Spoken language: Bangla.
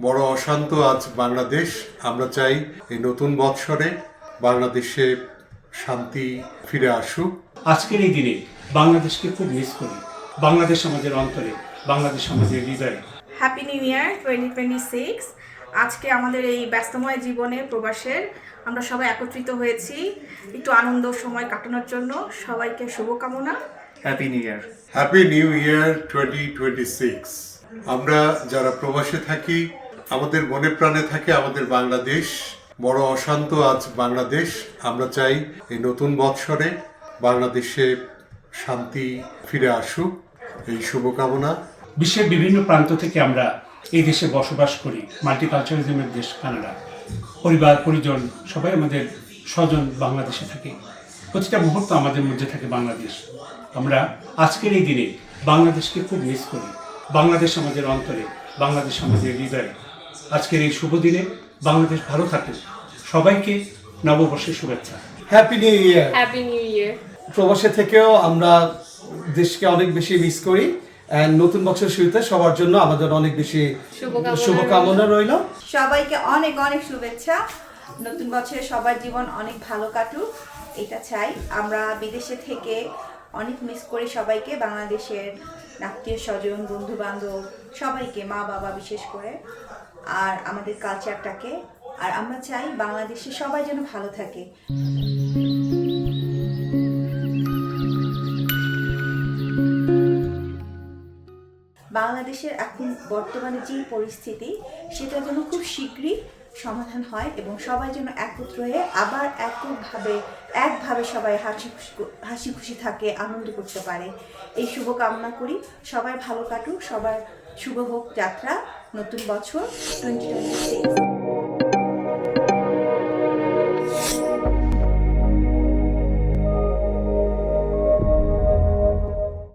বড় অশান্ত আজ বাংলাদেশ। আমরা চাই এই নতুন বৎসরে বাংলাদেশে শান্তি ফিরে আসুক। আজকের এই দিনে বাংলাদেশকে খুব মিস করি। বাংলাদেশ আমাদের অন্তরে, বাংলাদেশ আমাদের হৃদয়ে। Happy new year 2026। আজকে আমাদের এই ব্যস্তময় জীবনে প্রবাসের আমরা সবাই একত্রিত হয়েছি একটু আনন্দ সময় কাটানোর জন্য। সবাইকে শুভকামনা। Happy new year. Happy new year 2026। আমরা যারা প্রবাসে থাকি, আমাদের মনে প্রাণে থাকে আমাদের বাংলাদেশ। বড় অশান্ত আজ বাংলাদেশ। আমরা চাই এই নতুন বৎসরে বাংলাদেশে শান্তি ফিরে আসুক, এই শুভকামনা। বিশ্বের বিভিন্ন প্রান্ত থেকে আমরা এই দেশে বসবাস করি। মাল্টিকালচারিজমের দেশ কানাডা। পরিবার পরিজন সবাই আমাদের স্বজন বাংলাদেশে থাকে। প্রতিটা মুহূর্ত আমাদের মধ্যে থাকে বাংলাদেশ। আমরা আজকের এই দিনে বাংলাদেশকে খুব মিস করি। বাংলাদেশ আমাদের অন্তরে, বাংলাদেশ আমাদের হৃদয়ে। আজকের এই শুভ দিনে বাংলাদেশ ভালো থাকুক। সবাইকে নববর্ষের শুভেচ্ছা। Happy new year. Happy new year. প্রবাসে থেকেও আমরা দেশকে অনেক বেশি মিস করি। নতুন বছর শুরুতে সবার জন্য আমাদের অনেক বেশি শুভকামনা রইল। সবাইকে অনেক অনেক শুভেচ্ছা। নতুন বছরে সবার জীবন অনেক ভালো কাটুক, এটা চাই। আমরা বিদেশে থেকে অনেক মিস করি সবাইকে, বাংলাদেশের আত্মীয় স্বজন, বন্ধু বান্ধব সবাইকে, মা বাবা বিশেষ করে, আর আমাদের কালচারটাকে। আর আমরা চাই বাংলাদেশে সবাই যেন ভালো থাকে। বাংলাদেশের এখন বর্তমানে যে পরিস্থিতি, সেটা যেন খুব শীঘ্রই সমাধান হয় এবং সবাই যেন একত্র হয়ে আবার একভাবে সবাই হাসি খুশি থাকে, আনন্দ করতে পারে, এই শুভ কামনা করি। সবাই ভালো কাটুক, সবার শুভ হোক যাত্রা, নতুন বছর 2026।